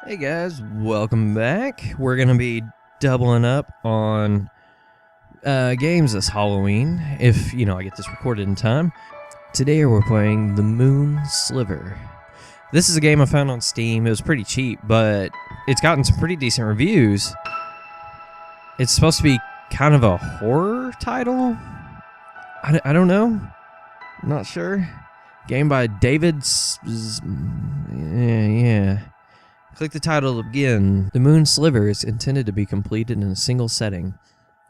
Hey guys, welcome back. We're going to be doubling up on games this Halloween, if, I get this recorded in time. Today we're playing The Moon Sliver. This is a game I found on Steam. It was pretty cheap, but it's gotten some pretty decent reviews. It's supposed to be kind of a horror title? I don't know. Not sure. Game by David... Yeah. Click the title to begin. The Moon Sliver is intended to be completed in a single setting,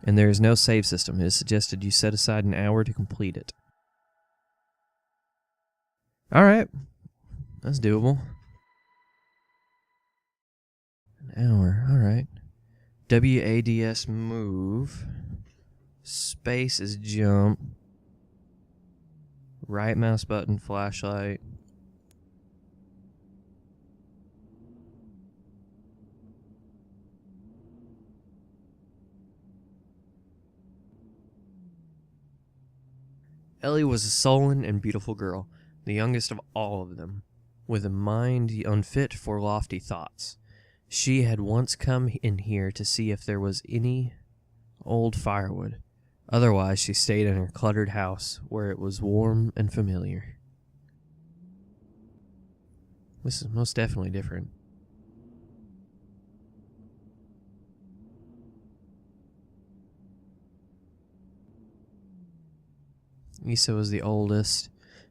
and there is no save system. It is suggested you set aside an hour to complete it. Alright. That's doable. An hour. Alright. WADS move. Space is jump. Right mouse button, flashlight. Ellie was a sullen and beautiful girl, the youngest of all of them, with a mind unfit for lofty thoughts. She had once come in here to see if there was any old firewood. Otherwise, she stayed in her cluttered house, where it was warm and familiar. This is most definitely different. Isa was the oldest,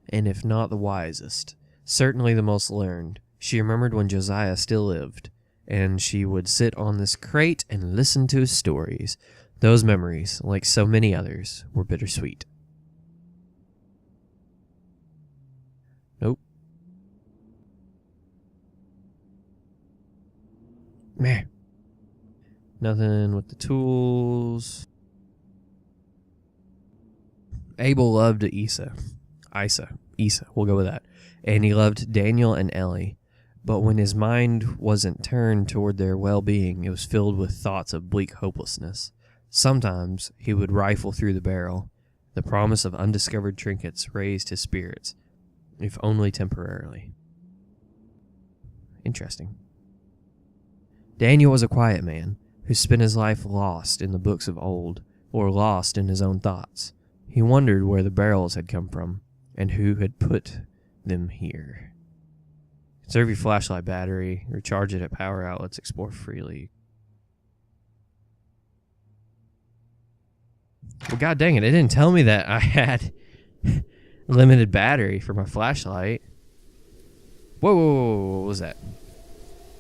and if not the wisest, certainly the most learned. She remembered when Josiah still lived, and she would sit on this crate and listen to his stories. Those memories, like so many others, were bittersweet. Nope. Meh. Nothing with the tools. Abel loved Isa, we'll go with that. And he loved Daniel and Ellie. But when his mind wasn't turned toward their well-being, it was filled with thoughts of bleak hopelessness. Sometimes he would rifle through the barrel. The promise of undiscovered trinkets raised his spirits, if only temporarily. Interesting. Daniel was a quiet man who spent his life lost in the books of old, or lost in his own thoughts. He wondered where the barrels had come from, and who had put them here. Conserve your flashlight battery, recharge it at power outlets, explore freely. Well, god dang it, it didn't tell me that I had limited battery for my flashlight. Whoa, what was that?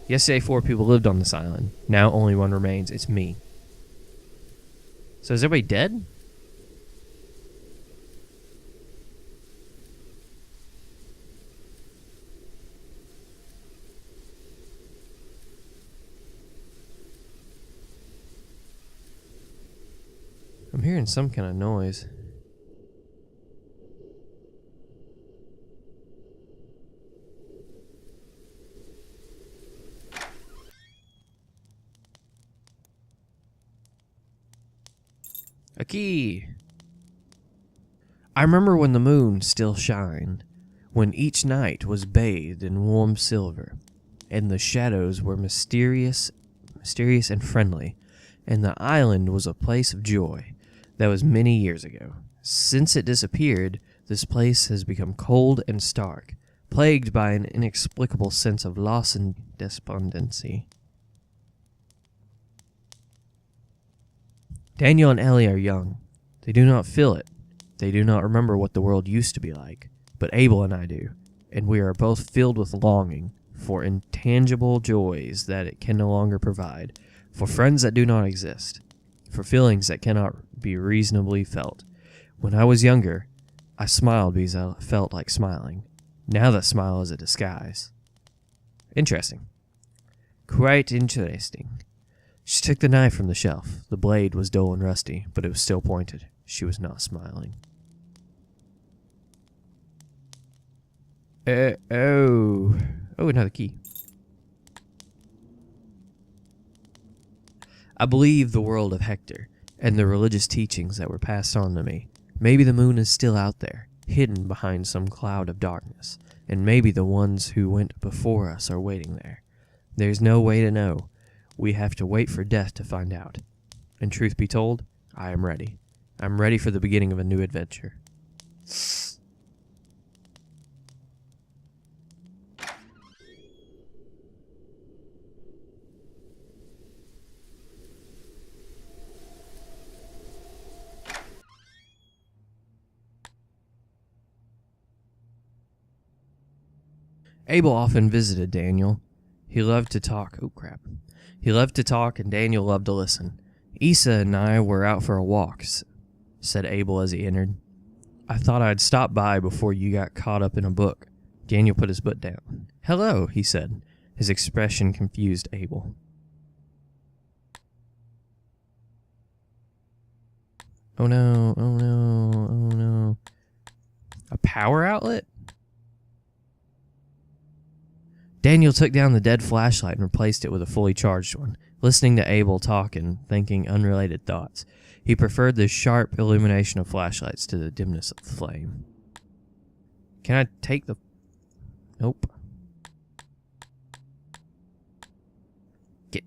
Yesterday 4 people lived on this island. Now only 1 remains. It's me. So is everybody dead? I'm hearing some kind of noise. A key! I remember when the moon still shined, when each night was bathed in warm silver, and the shadows were mysterious and friendly, and the island was a place of joy. That was many years ago. Since it disappeared, this place has become cold and stark, plagued by an inexplicable sense of loss and despondency. Daniel and Ellie are young. They do not feel it. They do not remember what the world used to be like. But Abel and I do, and we are both filled with longing for intangible joys that it can no longer provide, for friends that do not exist, for feelings that cannot be reasonably felt. When I was younger, I smiled because I felt like smiling. Now that smile is a disguise. Interesting. Quite interesting. She took the knife from the shelf. The blade was dull and rusty, but it was still pointed. She was not smiling. Oh, another key. I believe the world of Hector and the religious teachings that were passed on to me. Maybe the moon is still out there, hidden behind some cloud of darkness, and maybe the ones who went before us are waiting there. There's no way to know. We have to wait for death to find out. And truth be told, I am ready. I'm ready for the beginning of a new adventure. Abel often visited Daniel. He loved to talk. Oh, crap. He loved to talk, and Daniel loved to listen. Isa and I were out for a walk, said Abel as he entered. I thought I'd stop by before you got caught up in a book. Daniel put his book down. Hello, he said. His expression confused Abel. Oh no, oh no, oh no. A power outlet? Daniel took down the dead flashlight and replaced it with a fully charged one, listening to Abel talk and thinking unrelated thoughts. He preferred the sharp illumination of flashlights to the dimness of the flame. Can I take the... Nope. Get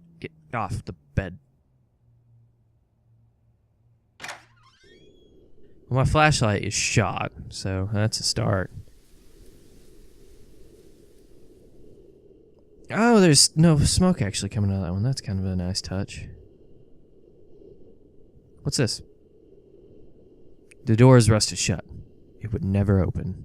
off the bed. Well, my flashlight is shot, so that's a start. Oh, there's no smoke actually coming out of that one. That's kind of a nice touch. What's this? The door is rusted shut. It would never open.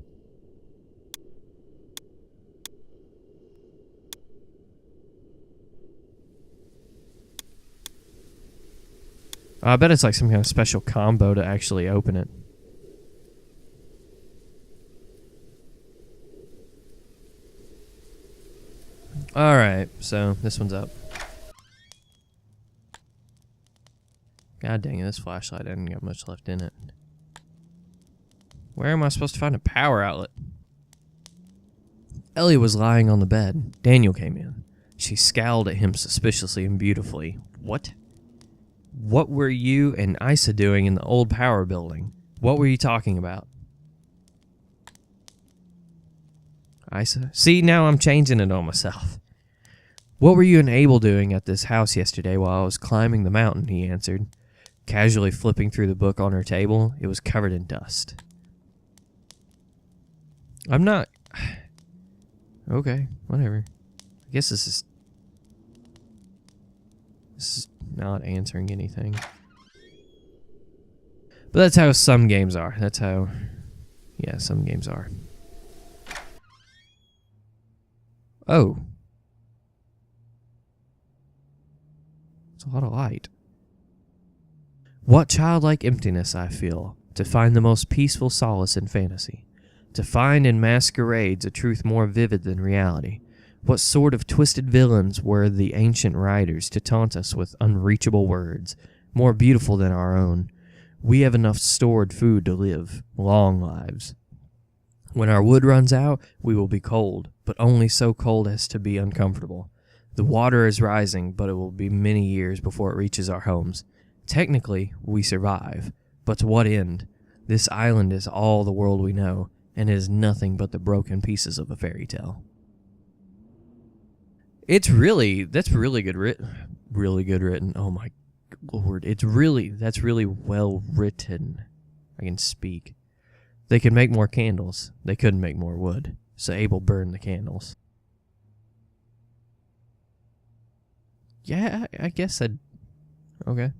I bet it's like some kind of special combo to actually open it. Alright, so this one's up. God dang it, this flashlight hasn't got much left in it. Where am I supposed to find a power outlet? Ellie was lying on the bed. Daniel came in. She scowled at him suspiciously and beautifully. What? What were you and Isa doing in the old power building? What were you talking about? Isa? See, now I'm changing it on myself. What were you and Abel doing at this house yesterday while I was climbing the mountain? He answered, casually flipping through the book on her table. It was covered in dust. I'm not... Okay, whatever. I guess this is not answering anything. But that's how some games are. That's how... Yeah, some games are. Oh. It's a lot of light. What childlike emptiness I feel, to find the most peaceful solace in fantasy. To find in masquerades a truth more vivid than reality. What sort of twisted villains were the ancient writers to taunt us with unreachable words, more beautiful than our own. We have enough stored food to live long lives. When our wood runs out, we will be cold, but only so cold as to be uncomfortable. The water is rising, but it will be many years before it reaches our homes. Technically, we survive, but to what end? This island is all the world we know, and it is nothing but the broken pieces of a fairy tale. That's really good written. Oh my Lord, that's really well written. I can speak. They could make more candles. They couldn't make more wood, so Abel burned the candles. Yeah, I guess I'd... Okay.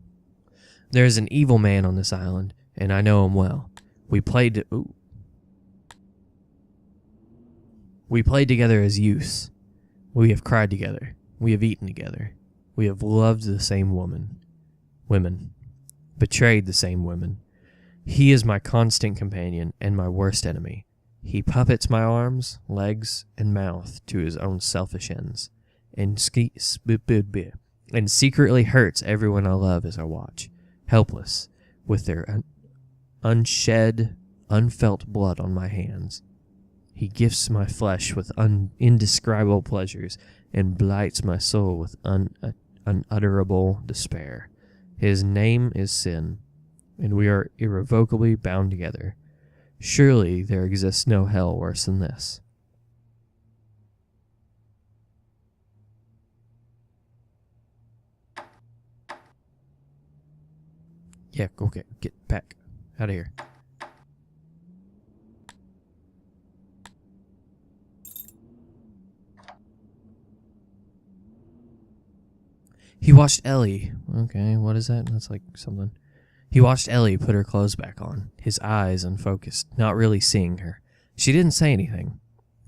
There's an evil man on this island, and I know him well. We played together as youths. We have cried together. We have eaten together. We have loved the same women. Betrayed the same women. He is my constant companion and my worst enemy. He puppets my arms, legs, and mouth to his own selfish ends, and secretly hurts everyone I love as I watch, helpless, with their unshed, unfelt blood on my hands. He gifts my flesh with indescribable pleasures and blights my soul with unutterable despair. His name is sin, and we are irrevocably bound together. Surely there exists no hell worse than this. Yeah, okay, get back out of here. He watched Ellie. Okay, what is that? That's like something. He watched Ellie put her clothes back on, his eyes unfocused, not really seeing her. She didn't say anything.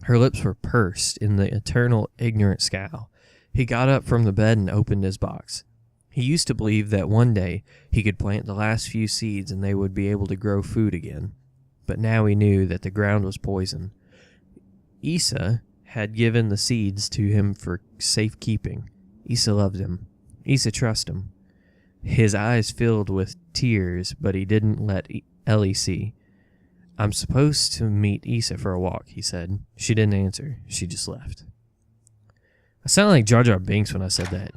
Her lips were pursed in the eternal ignorant scowl. He got up from the bed and opened his box. He used to believe that one day he could plant the last few seeds and they would be able to grow food again. But now he knew that the ground was poison. Issa had given the seeds to him for safekeeping. Issa loved him. Issa trusted him. His eyes filled with tears, but he didn't let Ellie see. I'm supposed to meet Issa for a walk, he said. She didn't answer. She just left. I sounded like Jar Jar Binks when I said that.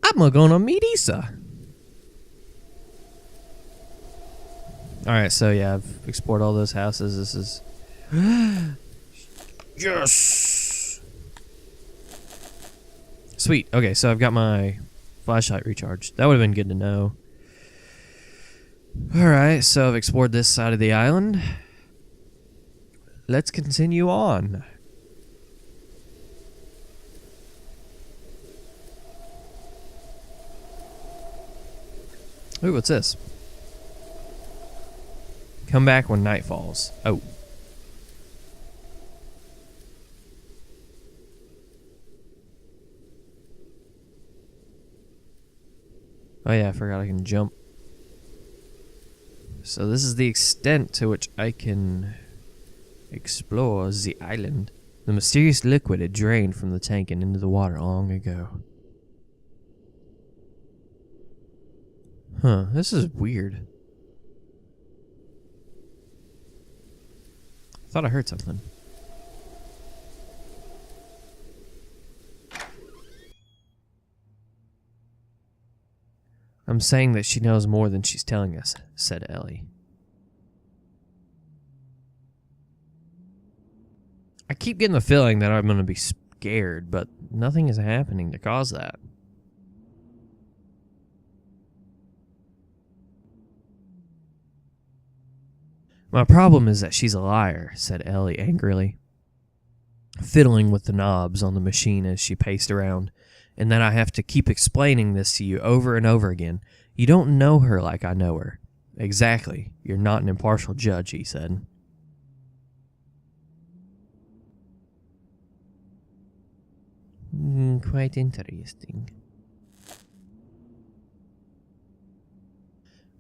I'm gonna meet Issa. Alright, so yeah, I've explored all those houses. This is... Yes! Sweet. Okay, so I've got my flashlight recharged. That would have been good to know. Alright, so I've explored this side of the island. Let's continue on. Ooh, what's this? Come back when night falls. Oh. Oh yeah, I forgot I can jump. So this is the extent to which I can explore the island. The mysterious liquid had drained from the tank and into the water long ago. Huh, this is weird. I thought I heard something. I'm saying that she knows more than she's telling us, said Ellie. I keep getting the feeling that I'm going to be scared, but nothing is happening to cause that. My problem is that she's a liar, said Ellie angrily, fiddling with the knobs on the machine as she paced around, and that I have to keep explaining this to you over and over again. You don't know her like I know her. Exactly. You're not an impartial judge, he said. Quite interesting.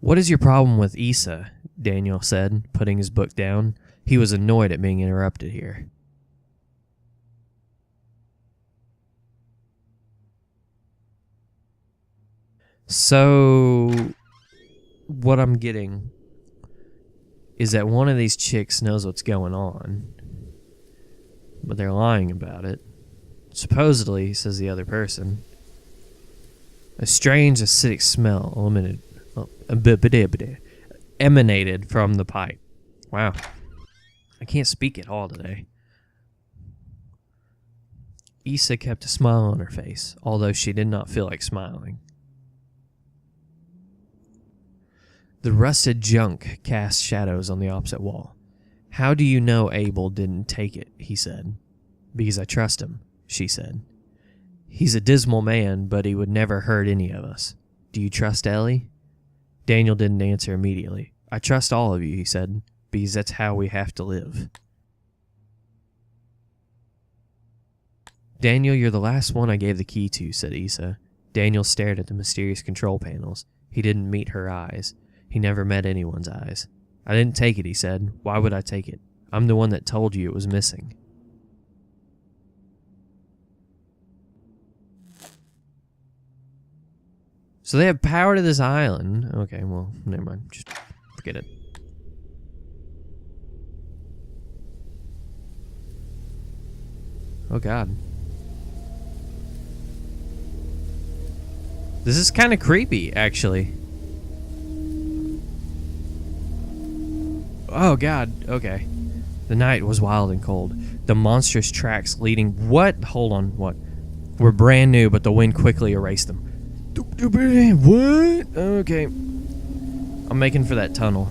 What is your problem with Issa? Daniel said, putting his book down. He was annoyed at being interrupted here. So, what I'm getting is that one of these chicks knows what's going on, but they're lying about it. Supposedly, says the other person, a strange acidic smell emanated from the pipe. Wow. I can't speak at all today. Issa kept a smile on her face, although she did not feel like smiling. The rusted junk cast shadows on the opposite wall. How do you know Abel didn't take it? He said. Because I trust him, she said. He's a dismal man, but he would never hurt any of us. Do you trust Ellie? Daniel didn't answer immediately. I trust all of you, he said, because that's how we have to live. Daniel, you're the last one I gave the key to, said Issa. Daniel stared at the mysterious control panels. He didn't meet her eyes. He never met anyone's eyes. I didn't take it, he said. Why would I take it? I'm the one that told you it was missing. So they have power to this island. Okay, well, never mind. Just forget it. Oh, God. This is kind of creepy, actually. Oh, God. Okay. The night was wild and cold. The monstrous tracks leading... What? Hold on. What? Were brand new, but the wind quickly erased them. What? Okay. I'm making for that tunnel.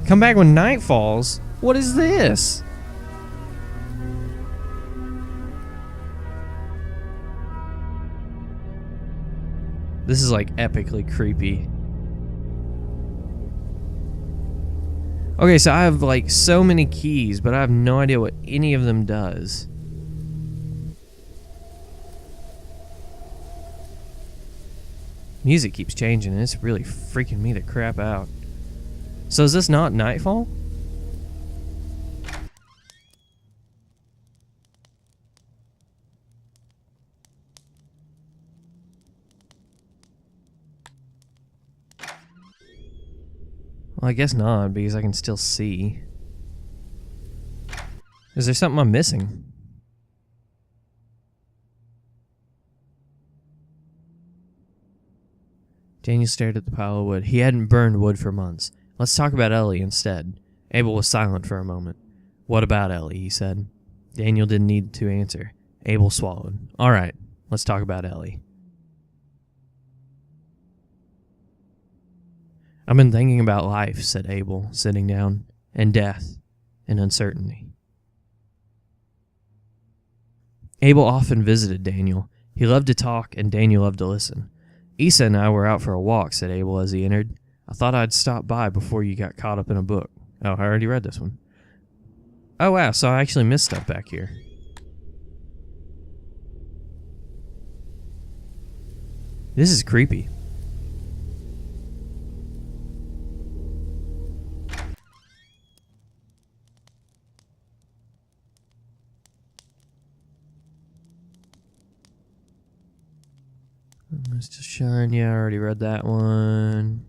Come back when night falls? What is this? This is like epically creepy. Okay, so I have like so many keys, but I have no idea what any of them does. Music keeps changing and it's really freaking me the crap out. So is this not nightfall? Well, I guess not, because I can still see. Is there something I'm missing? Daniel stared at the pile of wood. He hadn't burned wood for months. Let's talk about Ellie instead. Abel was silent for a moment. What about Ellie? He said. Daniel didn't need to answer. Abel swallowed. All right, let's talk about Ellie. I've been thinking about life, said Abel, sitting down, and death, and uncertainty. Abel often visited Daniel. He loved to talk, and Daniel loved to listen. Issa and I were out for a walk, said Abel as he entered. I thought I'd stop by before you got caught up in a book. Oh, I already read this one. Oh, wow, so I actually missed stuff back here. This is creepy. Mr. Shine, yeah, I already read that one.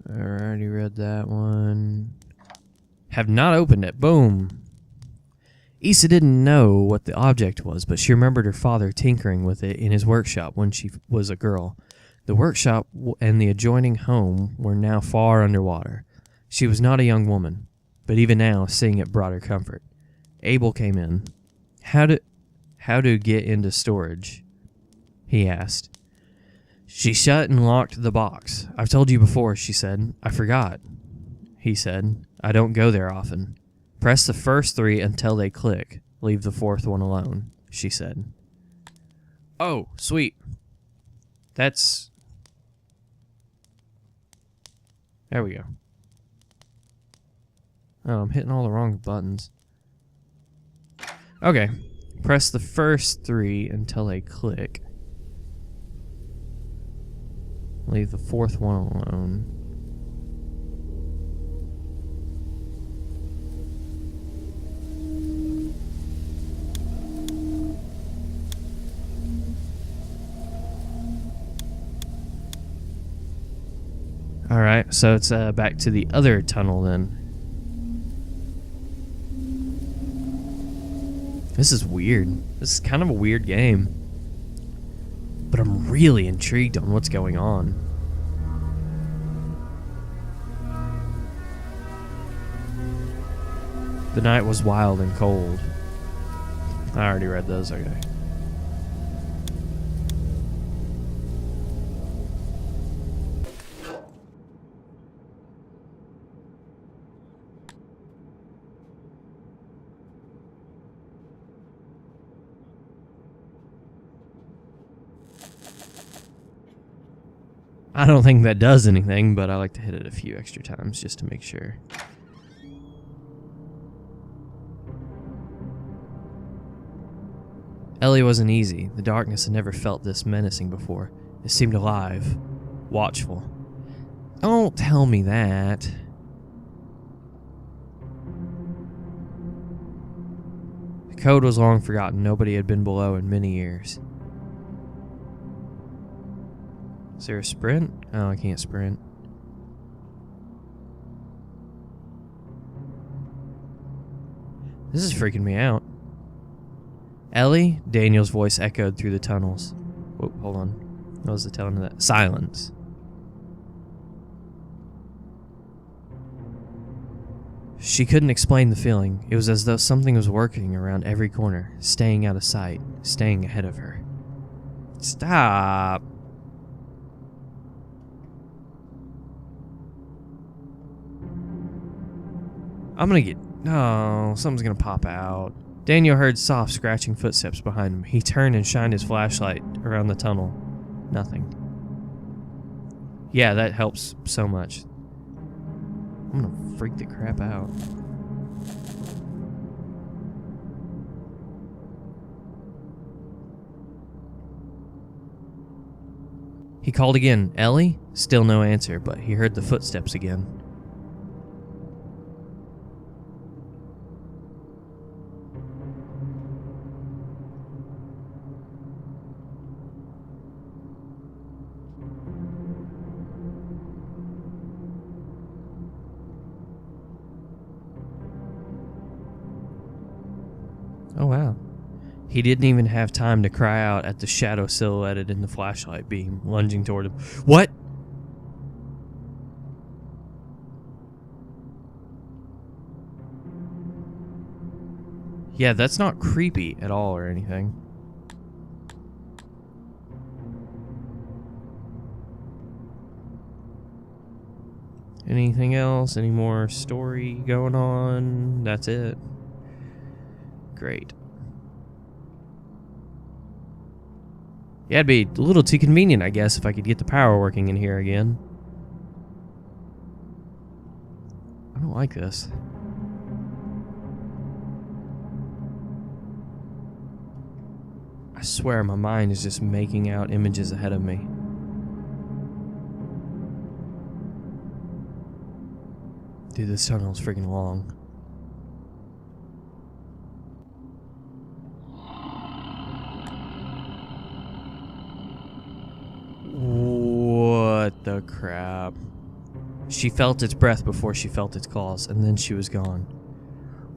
I already read that one. Have not opened it. Boom. Issa didn't know what the object was, but she remembered her father tinkering with it in his workshop when she was a girl. The workshop and the adjoining home were now far underwater. She was not a young woman, but even now, seeing it brought her comfort. Abel came in. How to get into storage? He asked. She shut and locked the box. I've told you before, she said. I forgot. He said. I don't go there often. Press the first 3 until they click. Leave the 4th one alone, she said. Oh, sweet. That's... There we go. Oh, I'm hitting all the wrong buttons. Okay. Press the first 3 until they click. Leave the 4th one alone. Alright, so it's back to the other tunnel then. This is weird. This is kind of a weird game. But I'm really intrigued on what's going on. The night was wild and cold. I already read those, okay. I don't think that does anything, but I like to hit it a few extra times just to make sure. Ellie wasn't easy. The darkness had never felt this menacing before. It seemed alive, watchful. Don't tell me that. The code was long forgotten. Nobody had been below in many years. Is there a sprint? Oh, I can't sprint. This is freaking me out. Ellie? Daniel's voice echoed through the tunnels. Whoa, hold on. What was the tone of that? Silence. She couldn't explain the feeling. It was as though something was working around every corner, staying out of sight, staying ahead of her. Stop! I'm gonna get... No, something's gonna pop out. Daniel heard soft, scratching footsteps behind him. He turned and shined his flashlight around the tunnel. Nothing. Yeah, that helps so much. I'm gonna freak the crap out. He called again. Ellie? Still no answer, but he heard the footsteps again. Oh, wow. He didn't even have time to cry out at the shadow silhouetted in the flashlight beam, lunging toward him. What? Yeah, that's not creepy at all or anything. Anything else? Any more story going on? That's it. Great. Yeah, it'd be a little too convenient, I guess, if I could get the power working in here again. I don't like this. I swear my mind is just making out images ahead of me. Dude, this tunnel's freaking long. What the crap? She felt its breath before she felt its claws, and then she was gone.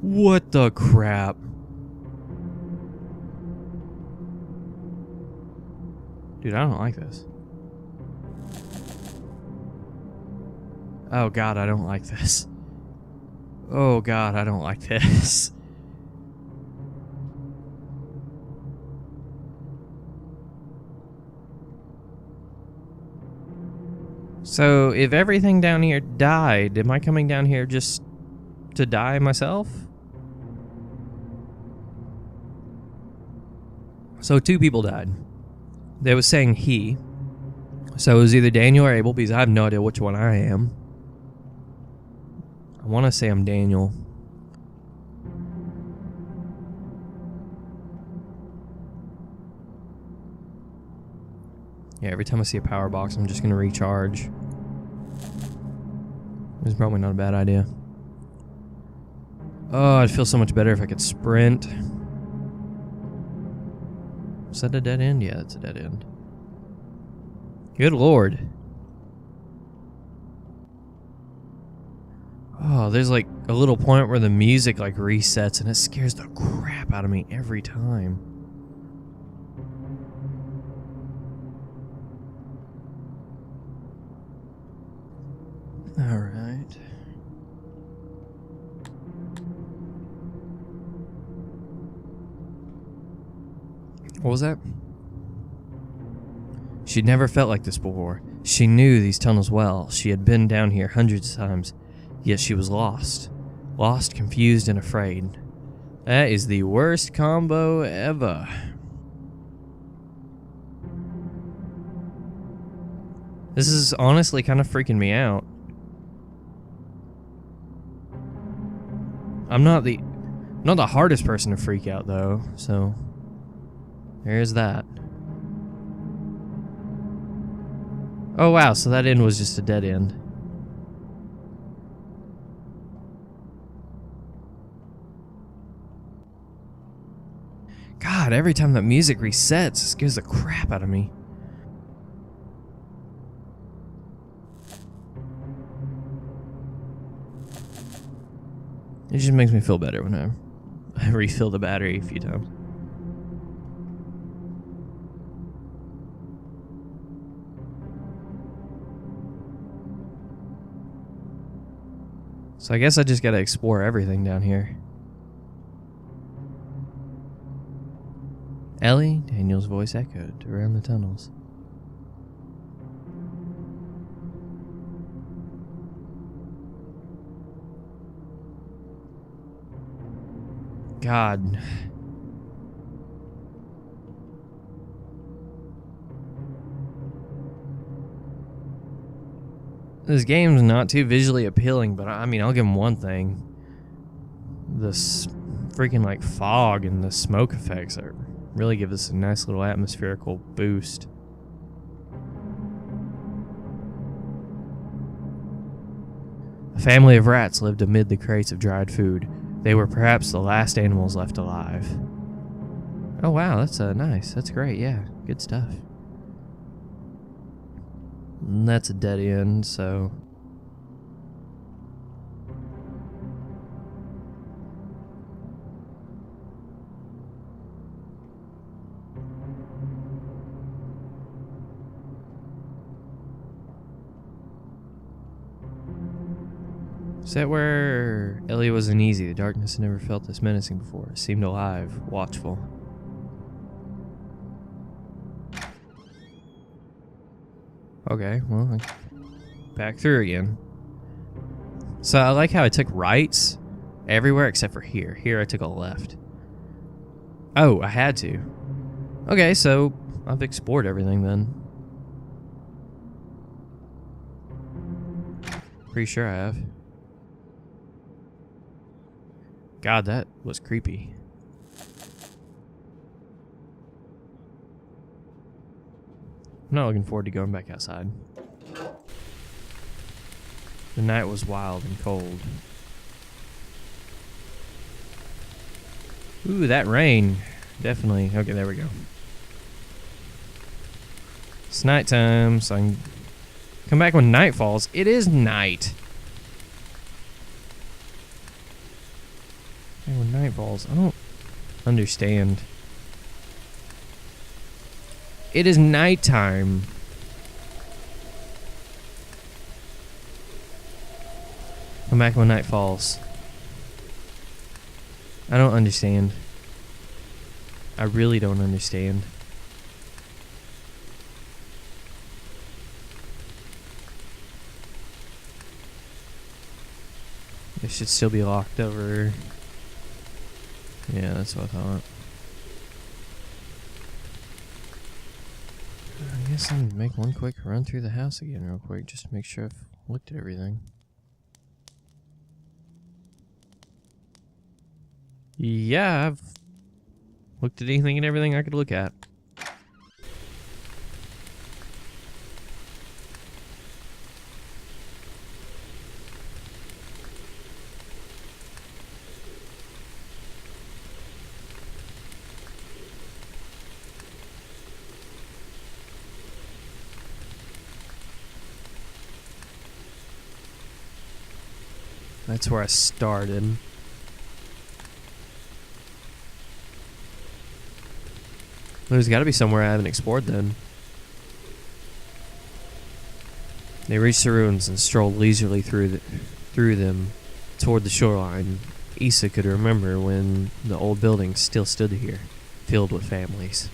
What the crap? Dude, I don't like this. Oh god, I don't like this. Oh god, I don't like this. So, if everything down here died, am I coming down here just to die myself? So, 2 people died. They was saying he. So, it was either Daniel or Abel, because I have no idea which one I am. I want to say I'm Daniel. Yeah, every time I see a power box, I'm just going to recharge. It's probably not a bad idea. Oh, I'd feel so much better if I could sprint. Is that a dead end? Yeah, that's a dead end. Good lord. Oh, there's like a little point where the music like resets and it scares the crap out of me every time. All right. What was that? She'd never felt like this before. She knew these tunnels well. She had been down here hundreds of times, yet she was lost. Lost, confused, and afraid. That is the worst combo ever. This is honestly kind of freaking me out. I'm not the hardest person to freak out though, so there's that. Oh wow, so that end was just a dead end. God, every time that music resets, it scares the crap out of me. It just makes me feel better when I refill the battery a few times. So I guess I just gotta explore everything down here. Ellie, Daniel's voice echoed around the tunnels. God. This game's not too visually appealing, but I mean, I'll give him one thing. This freaking like fog and the smoke effects are really give this a nice little atmospherical boost. A family of rats lived amid the crates of dried food. They were perhaps the last animals left alive. Oh wow, that's nice. That's great, yeah. Good stuff. And that's a dead end, so... Is that where Ellie was uneasy? The darkness had never felt this menacing before. It seemed alive, watchful. Okay, well, back through again. So I like how I took rights everywhere except for here. Here I took a left. Oh, I had to. Okay, so I've explored everything then. Pretty sure I have. God, that was creepy. I'm not looking forward to going back outside. The night was wild and cold. Ooh, that rain. Definitely. Okay, there we go. It's nighttime, so I can come back when night falls. It is night. Okay, when night falls, I don't understand. It is nighttime. Come back when night falls. I don't understand. I really don't understand. It should still be locked over. Yeah, that's what I thought. I guess I'm gonna make one quick run through the house again real quick just to make sure I've looked at everything. Yeah, I've looked at anything and everything I could look at. That's where I started. There's got to be somewhere I haven't explored then. They reached the ruins and strolled leisurely through them toward the shoreline. Issa could remember when the old building still stood here, filled with families.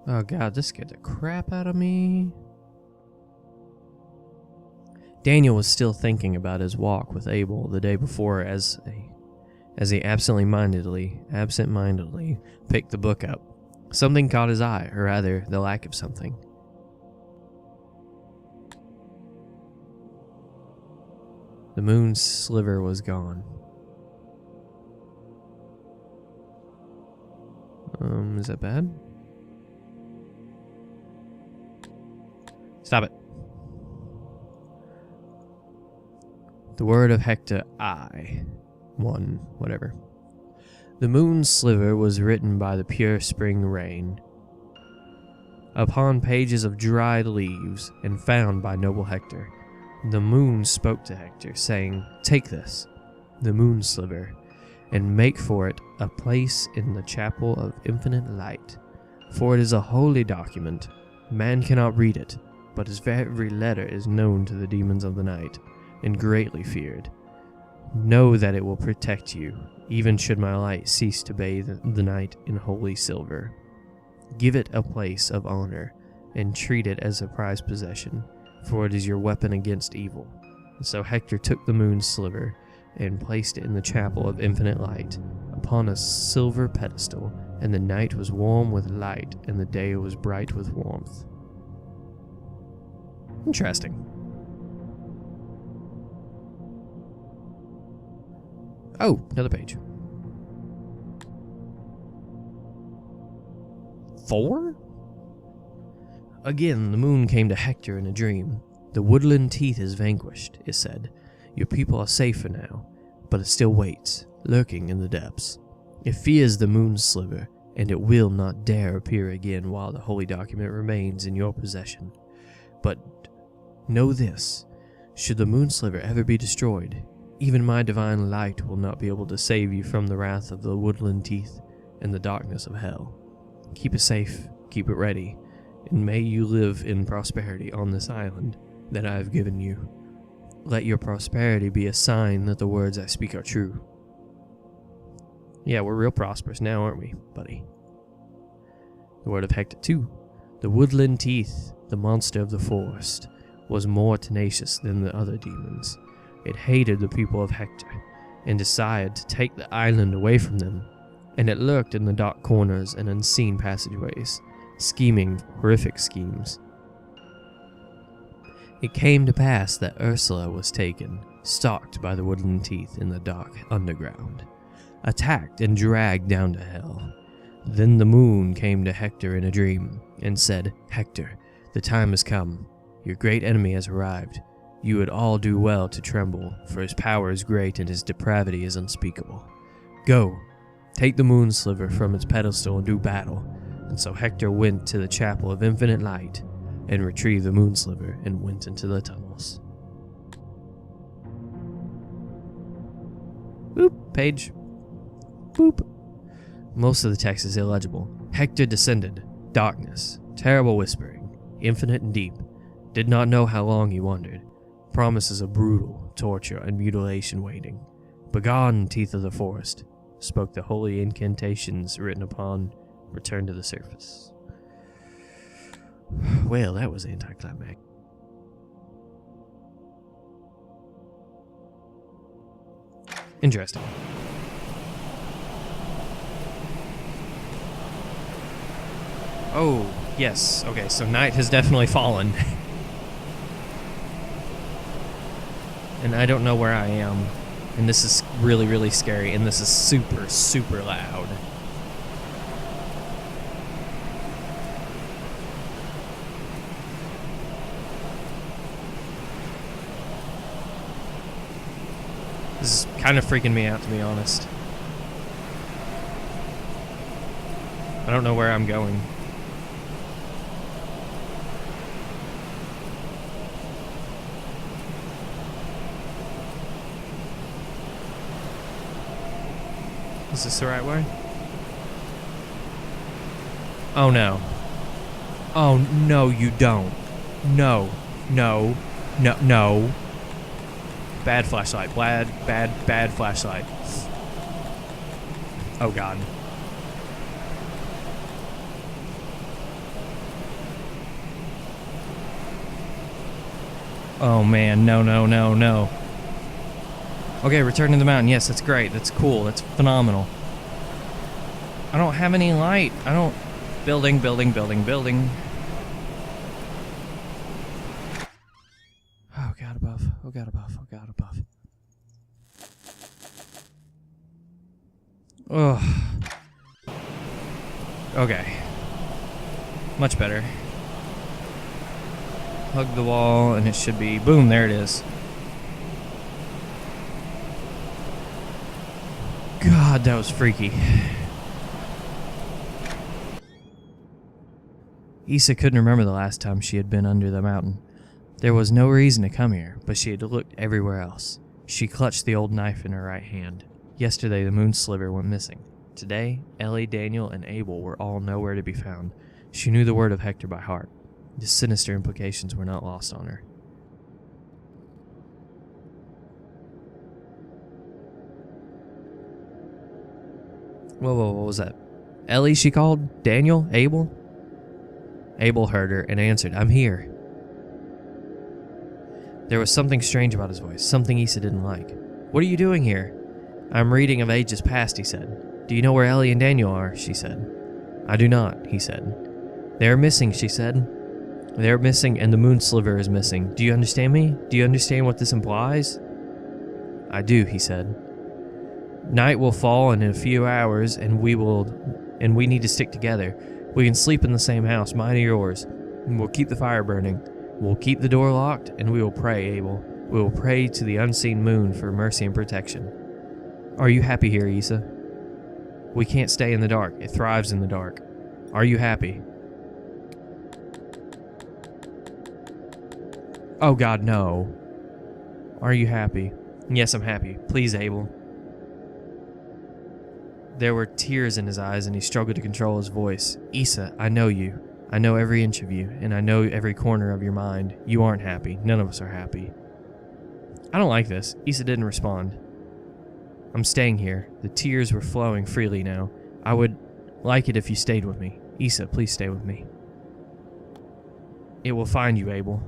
Oh god, this scared the crap out of me. Daniel was still thinking about his walk with Abel the day before as he absent-mindedly picked the book up. Something caught his eye, or rather, the lack of something. The moon's sliver was gone. Is that bad? Stop it. The word of Hector whatever. The moon's sliver was written by the pure spring rain upon pages of dried leaves and found by noble Hector. The moon spoke to Hector, saying, "Take this, the moon sliver, and make for it a place in the chapel of infinite light. For it is a holy document. Man cannot read it, but its very letter is known to the demons of the night, and greatly feared. Know that it will protect you, even should my light cease to bathe the night in holy silver. Give it a place of honor, and treat it as a prized possession, for it is your weapon against evil." And so Hector took the moon sliver and placed it in the chapel of infinite light, upon a silver pedestal, and the night was warm with light, and the day was bright with warmth. Interesting. Oh, another page. 4? Again, the moon came to Hector in a dream. "The woodland teeth is vanquished," it said. "Your people are safer now, but it still waits, lurking in the depths. It fears the moon sliver, and it will not dare appear again while the holy document remains in your possession. But know this, should the moon sliver ever be destroyed, even my divine light will not be able to save you from the wrath of the woodland teeth and the darkness of hell. Keep it safe, keep it ready, and may you live in prosperity on this island that I have given you. Let your prosperity be a sign that the words I speak are true." Yeah, we're real prosperous now, aren't we, buddy? The word of Hector 2. "The woodland teeth, the monster of the forest, was more tenacious than the other demons. It hated the people of Hector, and decided to take the island away from them, and it lurked in the dark corners and unseen passageways, scheming horrific schemes. It came to pass that Ursula was taken, stalked by the woodland teeth in the dark underground, attacked and dragged down to hell. Then the moon came to Hector in a dream, and said, 'Hector, the time has come. Your great enemy has arrived. You would all do well to tremble, for his power is great and his depravity is unspeakable. Go, take the moon sliver from its pedestal and do battle.' And so Hector went to the chapel of infinite light, and retrieved the moon sliver and went into the tunnels." Boop, page. Boop. Most of the text is illegible. Hector descended. Darkness. Terrible whispering. Infinite and deep. Did not know how long he wandered. Promises of brutal torture and mutilation waiting. "Begone, teeth of the forest," spoke the holy incantations written upon "Return to the surface." Well, that was anticlimactic. Interesting. Oh, yes. Okay, so night has definitely fallen. And I don't know where I am. And this is really, really scary. And this is super, super loud. This is kind of freaking me out, to be honest. I don't know where I'm going. Is this the right way? Oh no. Oh no, you don't. No. No. No. No. Bad flashlight. Bad flashlight. Oh god. Oh man, no, no, no, no. Okay, return to the mountain. Yes, that's great. That's cool. That's phenomenal. I don't have any light. I don't... Building. Oh god above. Oh god above. Oh god above. Oh. Okay. Much better. Hug the wall and it should be... Boom, there it is. God, that was freaky. Issa couldn't remember the last time she had been under the mountain. There was no reason to come here, but she had looked everywhere else. She clutched the old knife in her right hand. Yesterday, the moon sliver went missing. Today, Ellie, Daniel, and Abel were all nowhere to be found. She knew the word of Hector by heart. The sinister implications were not lost on her. Whoa, what was that? Ellie, she called? Daniel? Abel? Abel heard her and answered, "I'm here." There was something strange about his voice, something Issa didn't like. "What are you doing here?" "I'm reading of ages past," he said. "Do you know where Ellie and Daniel are?" she said. "I do not," he said. "They are missing," she said. "They are missing, and the moon sliver is missing. Do you understand me? Do you understand what this implies?" "I do," he said. "Night will fall in a few hours, and we need to stick together. We can sleep in the same house, mine or yours, and we'll keep the fire burning. We'll keep the door locked, and we will pray, Abel. We will pray to the unseen moon for mercy and protection. Are you happy here, Issa? We can't stay in the dark. It thrives in the dark. Are you happy?" "Oh God, no." "Are you happy?" "Yes, I'm happy. Please, Abel." There were tears in his eyes, and he struggled to control his voice. "Issa, I know you. I know every inch of you, and I know every corner of your mind. You aren't happy. None of us are happy." "I don't like this." Issa didn't respond. "I'm staying here." The tears were flowing freely now. "I would like it if you stayed with me. Issa, please stay with me." "It will find you, Abel."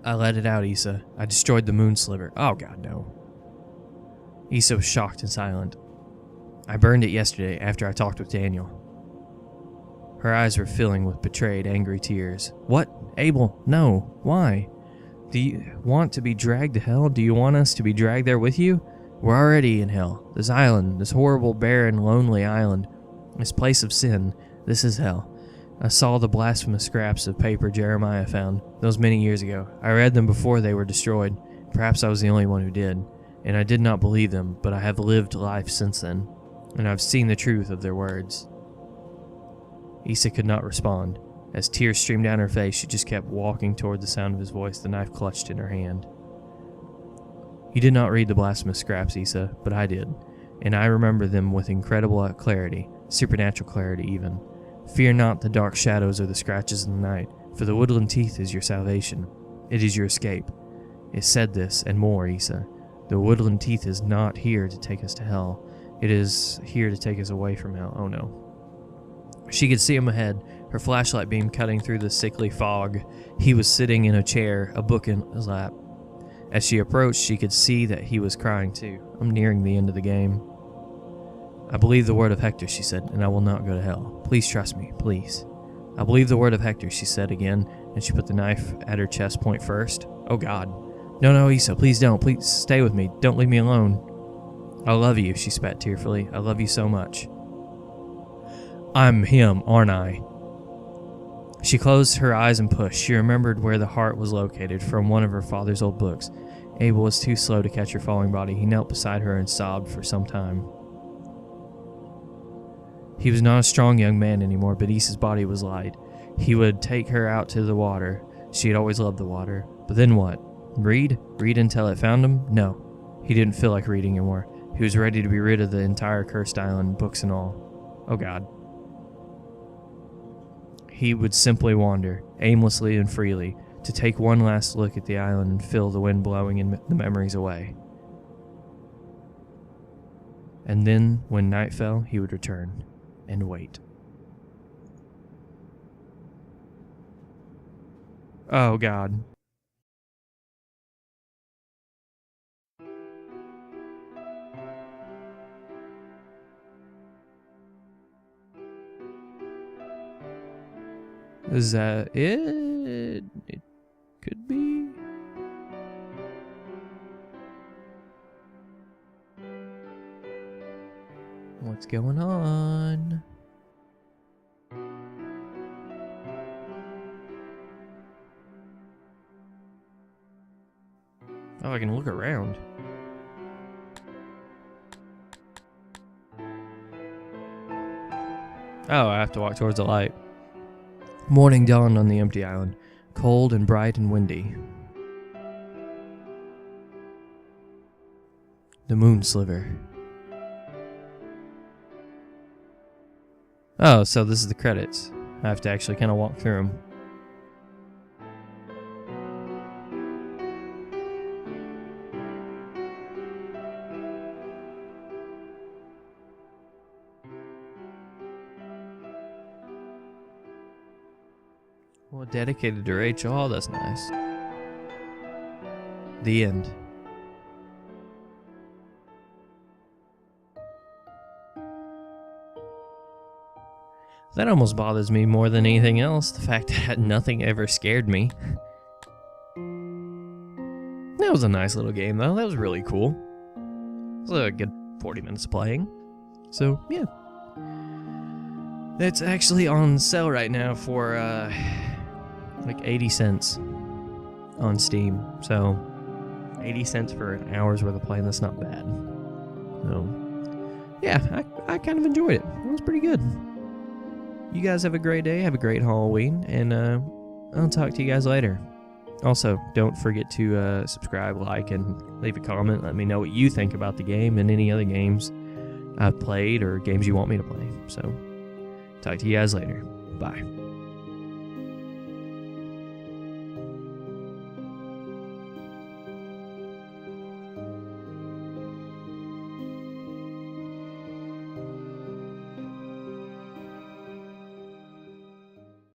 "I let it out, Issa. I destroyed the moon sliver." "Oh God, no." Issa was shocked and silent. "I burned it yesterday after I talked with Daniel." Her eyes were filling with betrayed, angry tears. "What? Abel, no. Why? Do you want to be dragged to hell? Do you want us to be dragged there with you? We're already in hell. This island, this horrible, barren, lonely island, this place of sin, this is hell. I saw the blasphemous scraps of paper Jeremiah found those many years ago. I read them before they were destroyed. Perhaps I was the only one who did. And I did not believe them, but I have lived life since then, and I've seen the truth of their words." Issa could not respond. As tears streamed down her face, she just kept walking toward the sound of his voice, the knife clutched in her hand. "You did not read the blasphemous scraps, Issa, but I did, and I remember them with incredible clarity, supernatural clarity even. Fear not the dark shadows or the scratches in the night, for the woodland teeth is your salvation. It is your escape. It said this and more, Issa. The woodland teeth is not here to take us to hell. It is here to take us away from hell." Oh no. She could see him ahead, her flashlight beam cutting through the sickly fog. He was sitting in a chair, a book in his lap. As she approached, she could see that he was crying too. "I'm nearing the end of the game." "I believe the word of Hector," she said, "and I will not go to hell. Please trust me, please." "I believe the word of Hector," she said again, and she put the knife at her chest point first. Oh God. No, Issa, please don't. Please stay with me. Don't leave me alone." "I love you," she spat tearfully. "I love you so much." "I'm him, aren't I?" She closed her eyes and pushed. She remembered where the heart was located from one of her father's old books. Abel was too slow to catch her falling body. He knelt beside her and sobbed for some time. He was not a strong young man anymore, but Issa's body was light. He would take her out to the water. She had always loved the water. But then what? Read? Read until it found him? No. He didn't feel like reading anymore. He was ready to be rid of the entire cursed island, books and all. Oh God. He would simply wander, aimlessly and freely, to take one last look at the island and feel the wind blowing the memories away. And then, when night fell, he would return and wait. Oh God. Is that it? It could be. What's going on? Oh, I can look around. Oh, I have to walk towards the light. Morning dawned on the empty island, cold and bright and windy. The moon sliver. Oh, so this is the credits. I have to actually kind of walk through them. Well, dedicated to Rachel. Oh, that's nice. The end. That almost bothers me more than anything else, the fact that nothing ever scared me. That was a nice little game, though. That was really cool. It was a good 40 minutes of playing. So, yeah. It's actually on sale right now for, like 80 cents on Steam. So, 80 cents for an hour's worth of playing, that's not bad. So, yeah, I kind of enjoyed it. It was pretty good. You guys have a great day, have a great Halloween, and I'll talk to you guys later. Also, don't forget to subscribe, like, and leave a comment. Let me know what you think about the game and any other games I've played or games you want me to play. So, talk to you guys later. Bye.